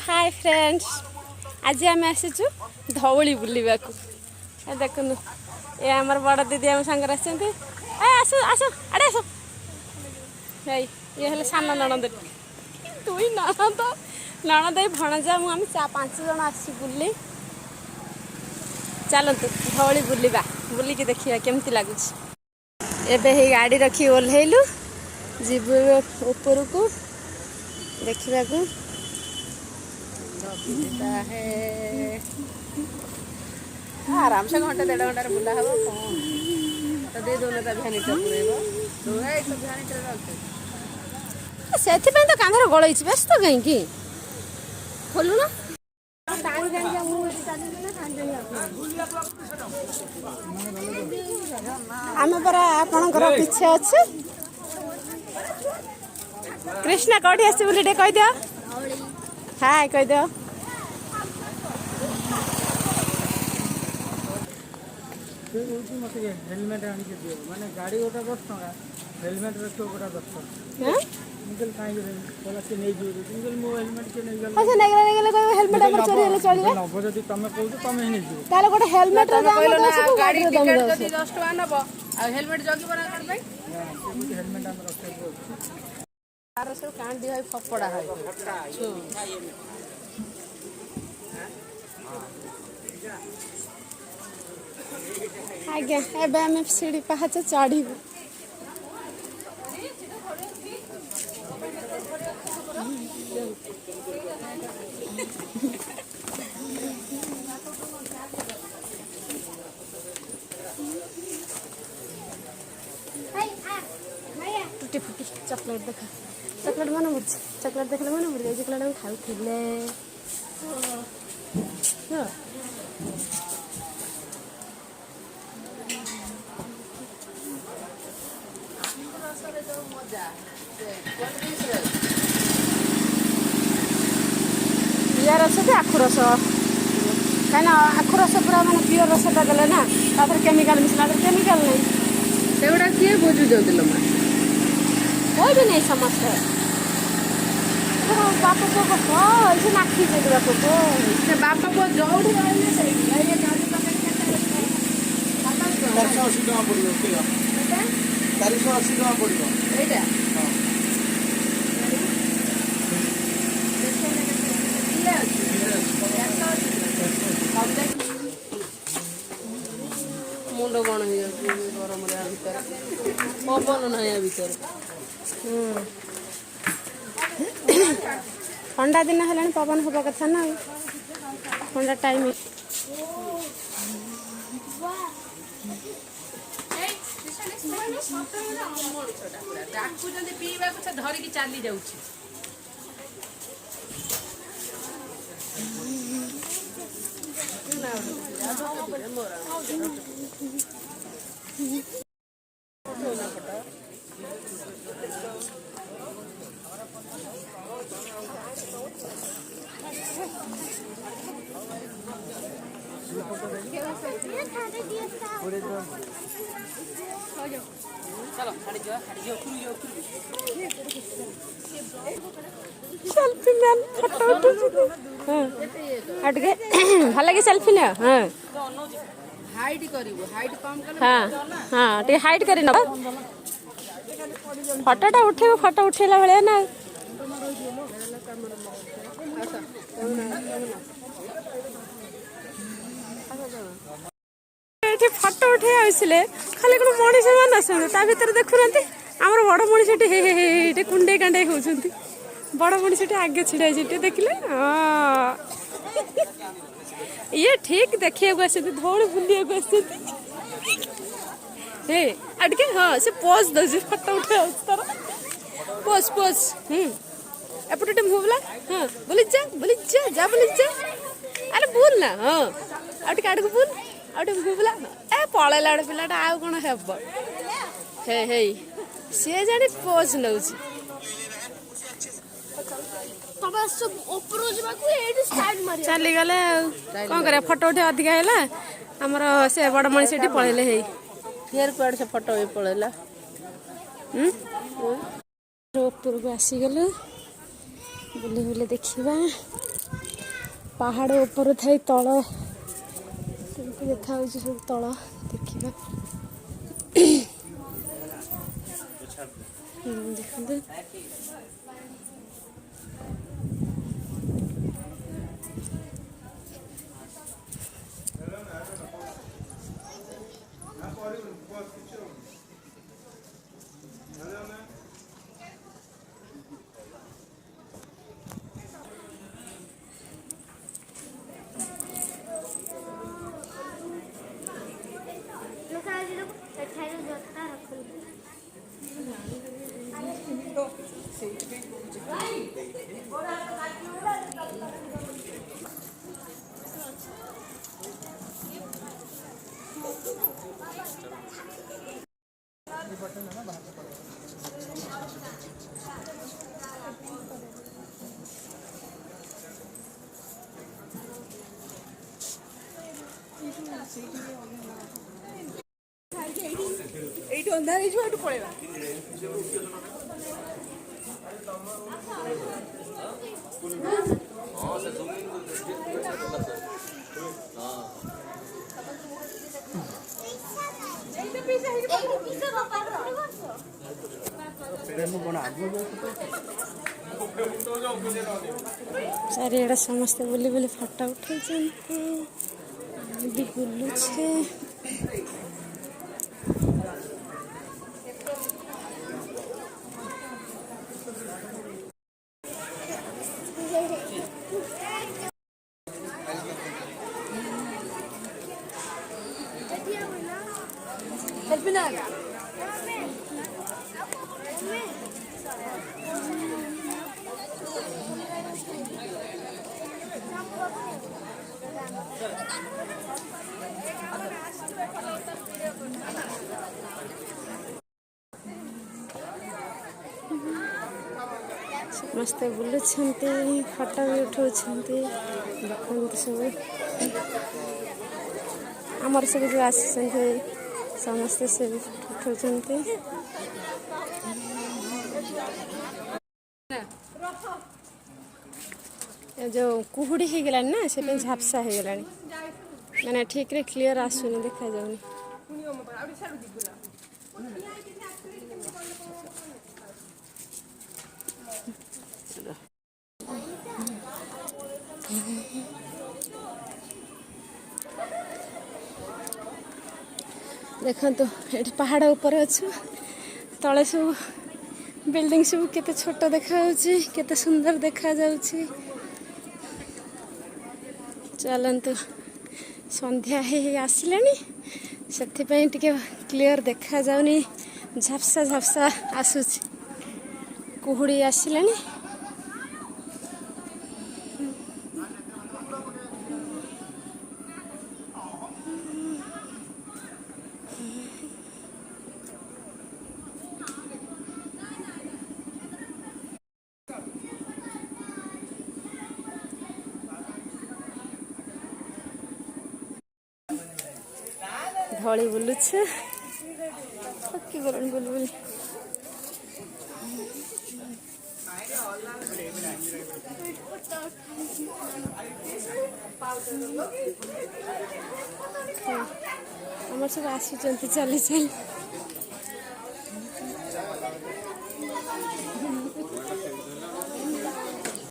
hi friends आज आम आसीचु धौली बुलवा देखु ये आमर बड़ दीदी आम सांगे आस आस आड़े आस ये हेल्ले सान नणंद दुई नणंद नणंद भणजा मुझे चा 5 जन आसी बुली चलतु धौली बुलवा बुलिकी देखा केमती लगुच एबे ही गाड़ी रखी ओह्लैलु जीवु ऊपर को देखा है आराम से घंटे 1.5 घंटा बुला हम तो दे दो भ्यानिटा से तो कांधर गलई व्यस्त कहीं खोलु ना आम परा आपणकर पीछे अच्छे कृष्णा कौटी आस बोली कह दियो हाय कह दियो हेलमेट आनी दियो माने गाड़ी गोटा 10 टका हेलमेट रखो गोटा 10 टका हां निकल काई बोला से नै जो निकल मो हेलमेट के नै गल अच्छा नै गले कोई हेलमेट हमर चोरी हेले चलिबा नबो जदी तमे कहू तमे नै जो ताले गोटे हेलमेट रे दाम दस गाड़ी टिकट जदी 10 टका नबो आ हेलमेट जगी बना कर भाई हेलमेट हम रखो तार सब कांडी होय फपड़ा है आज्ञा एबे आम सीढ़ी पहाच चढ़ू टूटी फुटी चॉकलेट देखा चॉकलेट मन मुझे चॉकलेट देखले मन मुझे चॉकलेट हम खाऊले पिया रस के आखु रस कहीं आखु रस पूरा माने पियोर रसटा देले ना तापर केमिकल मिसला केमिकल नहीं सेगुड़ा किए बुझु जाउतिलो मा कोई भी नहीं समझते बाप को ऐसे नाखी दे बाप को से बाप को जोड़ी आइले से ये गाड़ी पकड़ के 480 टका पड़ियो किलो 480 टका पड़ियो एटा मुंड कौन हो गरम भर पवन ना भर ठंडा दिन है पवन हवा कथा ना ठंडा टाइम धरिकी चली जाऊँ सेल्फी मैन फोटो उठो हटके भल लगे सेल्फी ना हां हाइट करिवो हाइट कम कर हां हां टे हाइट करी न फोटोटा उठेबो फोटो उठेला भले ना एठी फोटो उठे आइसले खाली कोन मनीष मान आसु ता भीतर देखुरंती हमर बड़ मनीष एठी हे हे हे कुंडे कांडे होउछंती बड़ मनीष एठी आगे छिड़ाई छिटे देखले ये ठीक देखिए को आसती धौली बुलिया को आसती हे अटके हाँ से पोज दे फोटो उठे तार पोज पोज एपटे मुहला हाँ बोली जा जा बोली जा अरे बोल ना हाँ आउट आड़ को बोल आउट मुहला ए पळेला पिलाटा आउ कोन हेब हे हे से जानी पोज नउची चली गले कौन करे फोटो उठे अधिक है आमर से बड़ मनीष पलैले है फिर कुआड़ से फोटो भी पड़ेला ऊपर को आसीगलु बुले बुले देखा पहाड़ ऊपर थाई तल देखा सब तल देखा देखते এইটু অন্ধার এইটু একটু পড়েবা चारिआडे समस्ते बुली बुली फटा उठे बुलुछे समस्ते बुलुछंती फटा भी उठाउछंती देखते सब आमर सब जो आसते समस्ते से उठाउछंती जो कुहुड़ी हो गलानी ना से झापसा हो गलानी मैंने ठीक रे क्लियर आसुनी देखा जाऊनी देखो तो ये पहाड़ ऊपर अच्छु तले सब बिल्डिंग सब केते छोट देखा केते सुंदर देखा जाउछि चलंतु संध्या ही आसिलानी से टिके क्लियर देखा जाउनी झपसा झपसा आसुछि कुहुड़ी आसिलानी धड़ी बुलुछे थकी गलनी बुल बुल आमर सब आसुचंती चली चली